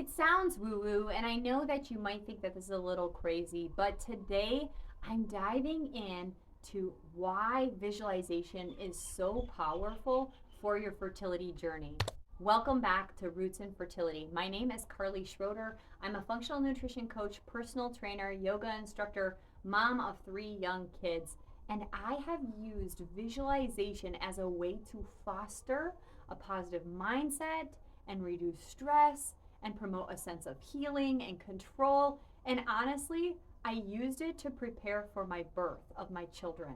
It sounds woo-woo, and I know that you might think that this is a little crazy, but today I'm diving in to why visualization is so powerful for your fertility journey. Welcome back to Roots in Fertility. My name is Carly Schroeder. I'm a functional nutrition coach, personal trainer, yoga instructor, mom of 3 young kids, and I have used visualization as a way to foster a positive mindset and reduce stress and promote a sense of healing and control. And honestly, I used it to prepare for my birth of my children.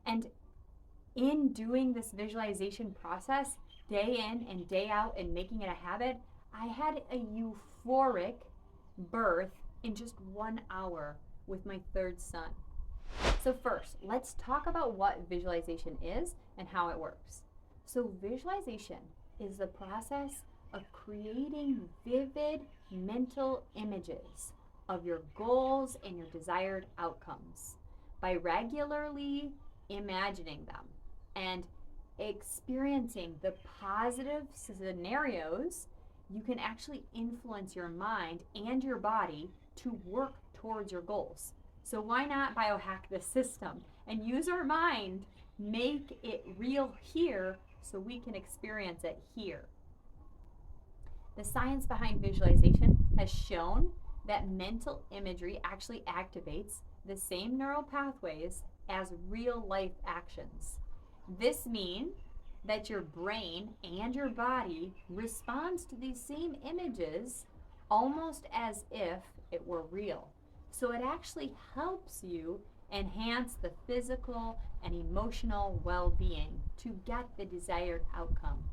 And in doing this visualization process, day in and day out, and making it a habit, I had a euphoric birth in just 1 hour with my 3rd son. So first, let's talk about what visualization is and how it works. So visualization is the process of creating vivid mental images of your goals and your desired outcomes by regularly imagining them and experiencing the positive scenarios. You can actually influence your mind and your body to work towards your goals. So why not biohack the system and use our mind, make it real here so we can experience it here. The science behind visualization has shown that mental imagery actually activates the same neural pathways as real life actions. This means that your brain and your body responds to these same images almost as if it were real. So it actually helps you enhance the physical and emotional well-being to get the desired outcome.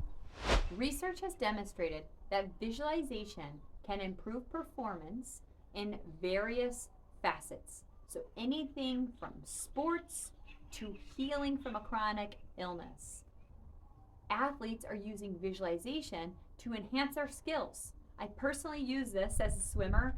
Research has demonstrated that visualization can improve performance in various facets. So anything from sports to healing from a chronic illness. Athletes are using visualization to enhance our skills. I personally use this as a swimmer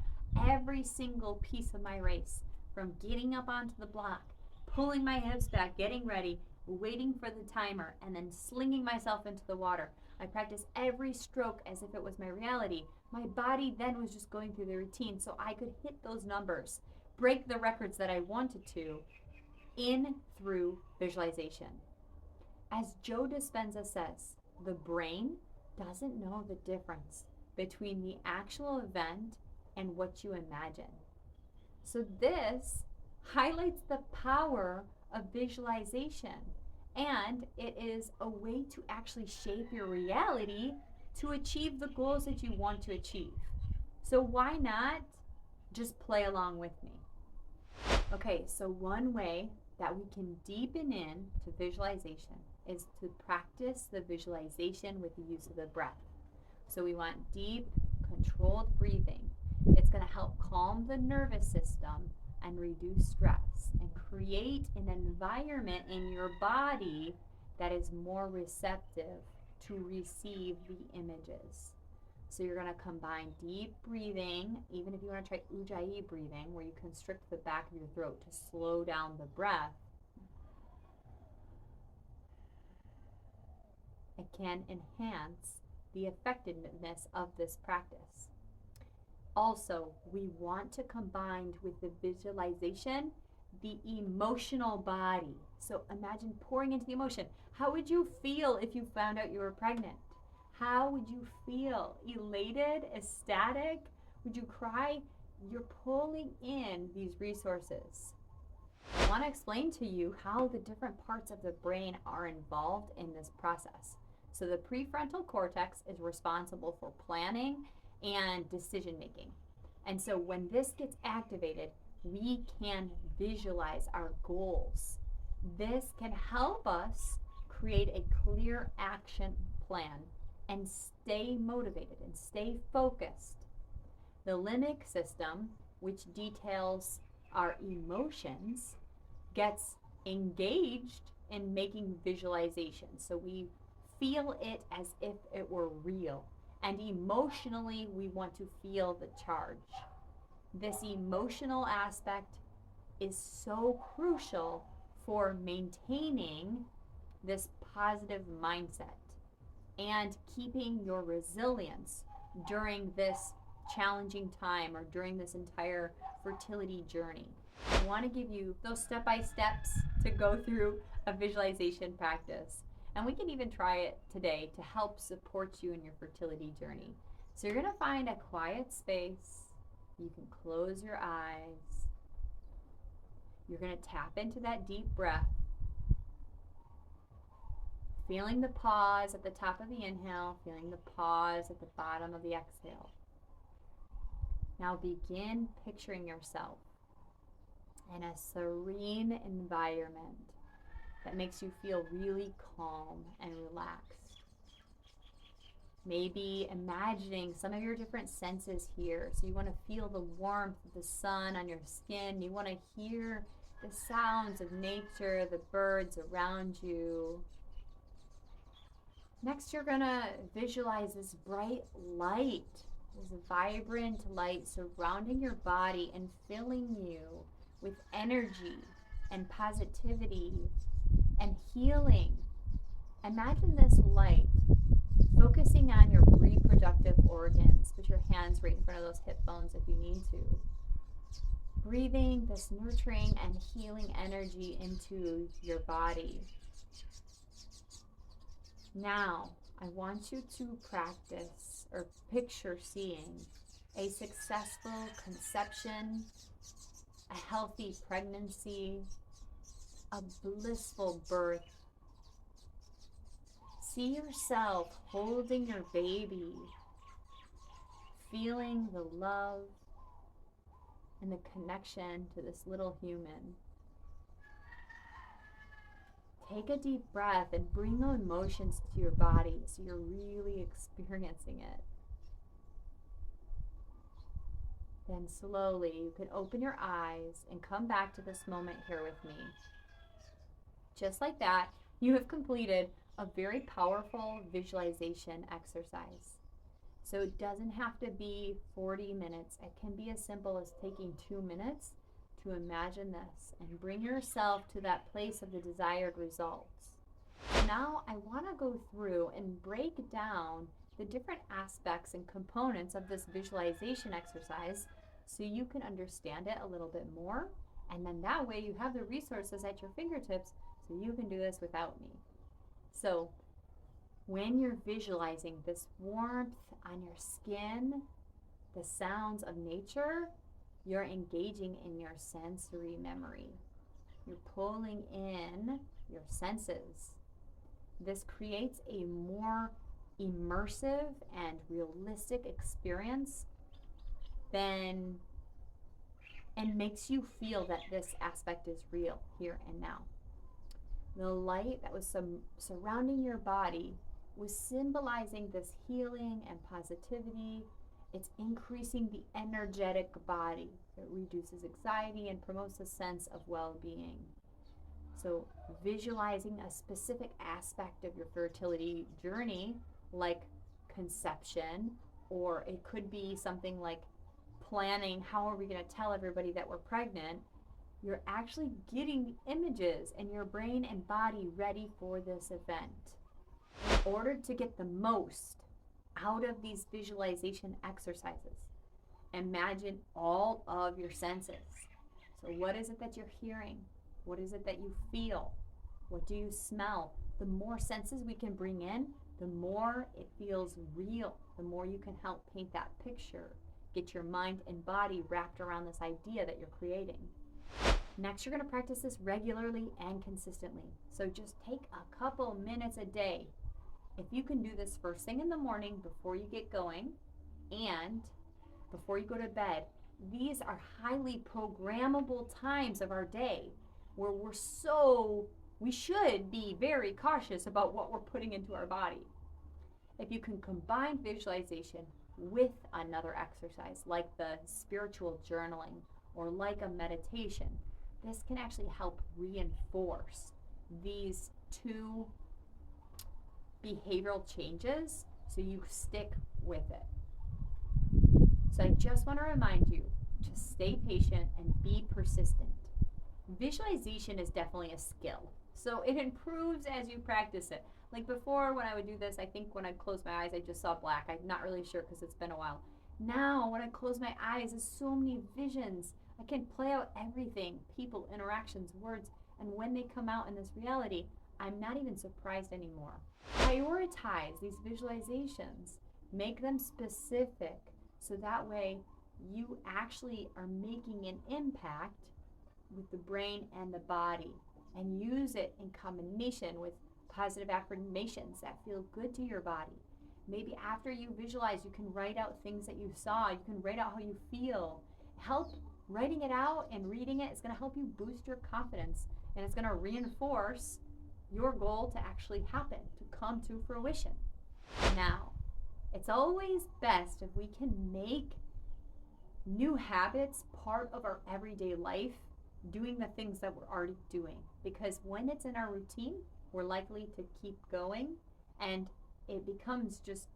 every single piece of my race, from getting up onto the block, pulling my hips back, getting ready, waiting for the timer, and then slinging myself into the water. I practiced every stroke as if it was my reality. My body then was just going through the routine so I could hit those numbers, break the records that I wanted to in through visualization. As Joe Dispenza says, the brain doesn't know the difference between the actual event and what you imagine. So this highlights the power of visualization, and it is a way to actually shape your reality to achieve the goals that you want to achieve. So why not just play along with me? Okay, so one way that we can deepen in to visualization is to practice the visualization with the use of the breath. So we want deep, controlled breathing. It's going to help calm the nervous system and reduce stress and create an environment in your body that is more receptive to receive the images. So you're going to combine deep breathing, even if you want to try ujjayi breathing, where you constrict the back of your throat to slow down the breath. It can enhance the effectiveness of this practice. Also, we want to combine with the visualization the emotional body. So imagine pouring into the emotion. How would you feel if you found out you were pregnant? How would you feel? Elated? Ecstatic? Would you cry? You're pulling in these resources. I want to explain to you how the different parts of the brain are involved in this process. So the prefrontal cortex is responsible for planning and decision making. And so when this gets activated, we can visualize our goals. This can help us create a clear action plan and stay motivated and stay focused. The limbic system, which details our emotions, gets engaged in making visualizations. So we feel it as if it were real. And emotionally, we want to feel the charge. This emotional aspect is so crucial for maintaining this positive mindset and keeping your resilience during this challenging time or during this entire fertility journey. I want to give you those step-by-steps to go through a visualization practice. And we can even try it today to help support you in your fertility journey. So you're going to find a quiet space. You can close your eyes. You're going to tap into that deep breath. Feeling the pause at the top of the inhale, feeling the pause at the bottom of the exhale. Now begin picturing yourself in a serene environment that makes you feel really calm and relaxed. Maybe imagining some of your different senses here. So you want to feel the warmth of the sun on your skin. You want to hear the sounds of nature, the birds around you. Next, you're going to visualize this bright light, this vibrant light surrounding your body and filling you with energy and positivity and healing. Imagine this light focusing on your reproductive organs. Put your hands right in front of those hip bones if you need to. Breathing this nurturing and healing energy into your body. Now, I want you to practice or picture seeing a successful conception, a healthy pregnancy, a blissful birth. See yourself holding your baby, feeling the love and the connection to this little human. Take a deep breath and bring those emotions to your body so you're really experiencing it. Then slowly you can open your eyes and come back to this moment here with me. Just like that, you have completed a very powerful visualization exercise. So it doesn't have to be 40 minutes. It can be as simple as taking 2 minutes to imagine this and bring yourself to that place of the desired results. Now I want to go through and break down the different aspects and components of this visualization exercise so you can understand it a little bit more, and then that way you have the resources at your fingertips so you can do this without me. So when you're visualizing this warmth on your skin, the sounds of nature, you're engaging in your sensory memory. You're pulling in your senses. This creates a more immersive and realistic experience and makes you feel that this aspect is real here and now. The light that was surrounding your body was symbolizing this healing and positivity. It's increasing the energetic body. It reduces anxiety and promotes a sense of well-being. So visualizing a specific aspect of your fertility journey, like conception, or it could be something like planning how are we going to tell everybody that we're pregnant, you're actually getting the images in your brain and body ready for this event. In order to get the most out of these visualization exercises, imagine all of your senses. So what is it that you're hearing? What is it that you feel? What do you smell? The more senses we can bring in, the more it feels real, the more you can help paint that picture, get your mind and body wrapped around this idea that you're creating. Next, you're going to practice this regularly and consistently. So just take a couple minutes a day. If you can do this first thing in the morning before you get going and before you go to bed, these are highly programmable times of our day where we should be very cautious about what we're putting into our body. If you can combine visualization with another exercise like the spiritual journaling or like a meditation, this can actually help reinforce these two behavioral changes so you stick with it. So I just want to remind you to stay patient and be persistent. Visualization is definitely a skill, so it improves as you practice it. Like before, when I would do this, I think when I closed my eyes I just saw black. I'm not really sure because it's been a while. Now, when I close my eyes, there's so many visions. I can play out everything, people, interactions, words, and when they come out in this reality, I'm not even surprised anymore. Prioritize these visualizations, make them specific, so that way you actually are making an impact with the brain and the body, and use it in combination with positive affirmations that feel good to your body. Maybe after you visualize, you can write out things that you saw, you can write out how you feel. Help writing it out and reading it is going to help you boost your confidence, and it's going to reinforce your goal to actually happen, to come to fruition. Now, it's always best if we can make new habits part of our everyday life, doing the things that we're already doing. Because when it's in our routine, we're likely to keep going, and it becomes just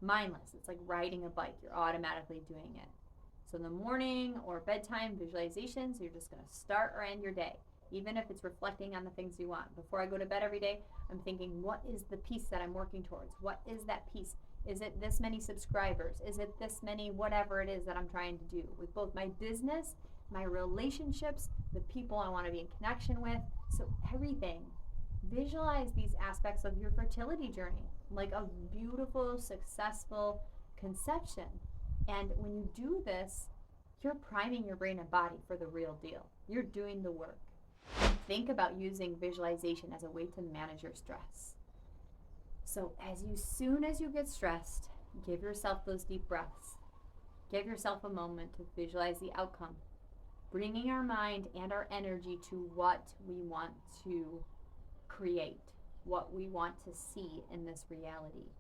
mindless. It's like riding a bike, you're automatically doing it. So in the morning or bedtime visualizations, you're just going to start or end your day, even if it's reflecting on the things you want. Before I go to bed every day, I'm thinking, what is the piece that I'm working towards? What is that piece? Is it this many subscribers? Is it this many whatever it is that I'm trying to do with both my business, my relationships, the people I want to be in connection with? So everything. Visualize these aspects of your fertility journey like a beautiful, successful conception. And when you do this, you're priming your brain and body for the real deal. You're doing the work. Think about using visualization as a way to manage your stress. So soon as you get stressed, give yourself those deep breaths. Give yourself a moment to visualize the outcome, bringing our mind and our energy to what we want to create, what we want to see in this reality.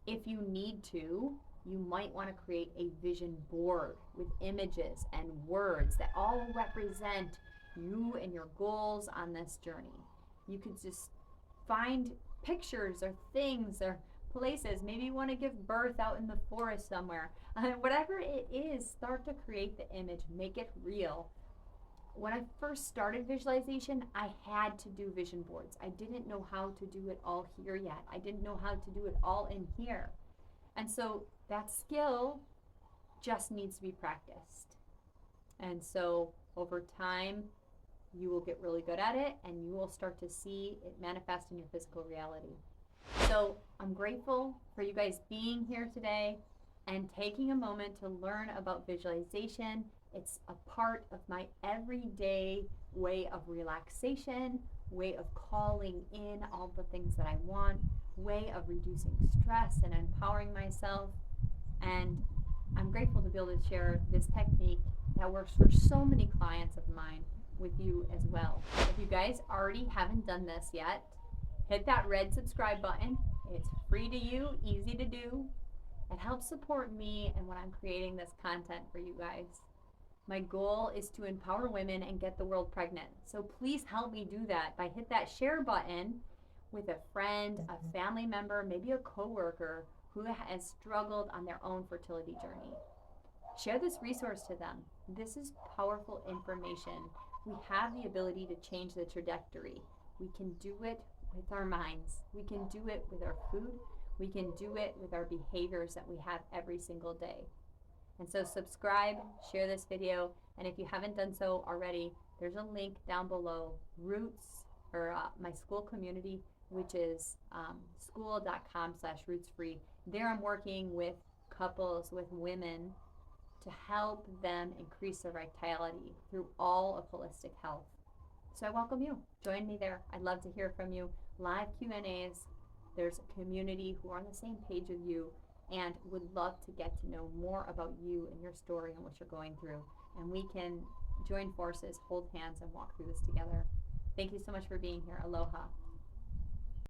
If you need to, you might want to create a vision board with images and words that all represent you and your goals on this journey. You could just find pictures or things or places. Maybe you want to give birth out in the forest somewhere. Whatever it is, start to create the image, make it real. When I first started visualization, I had to do vision boards. I didn't know how to do it all here yet. I didn't know how to do it all in here. And so that skill just needs to be practiced. And so over time, you will get really good at it, and you will start to see it manifest in your physical reality. So I'm grateful for you guys being here today and taking a moment to learn about visualization. It's a part of my everyday way of relaxation, way of calling in all the things that I want, way of reducing stress and empowering myself. And I'm grateful to be able to share this technique that works for so many clients of mine with you as well. If you guys already haven't done this yet, hit that red subscribe button. It's free to you, easy to do. It helps support me and when I'm creating this content for you guys. My goal is to empower women and get the world pregnant. So please help me do that by hit that share button with a friend, a family member, maybe a coworker who has struggled on their own fertility journey. Share this resource to them. This is powerful information. We have the ability to change the trajectory. We can do it with our minds. We can do it with our food. We can do it with our behaviors that we have every single day. And so subscribe, share this video, and if you haven't done so already, there's a link down below, Roots, or my school community, which is school.com/rootsfree. There I'm working with couples, with women, to help them increase their vitality through all of holistic health. So I welcome you. Join me there. I'd love to hear from you. Live Q&As. There's a community who are on the same page as you and would love to get to know more about you and your story and what you're going through. And we can join forces, hold hands, and walk through this together. Thank you so much for being here. Aloha.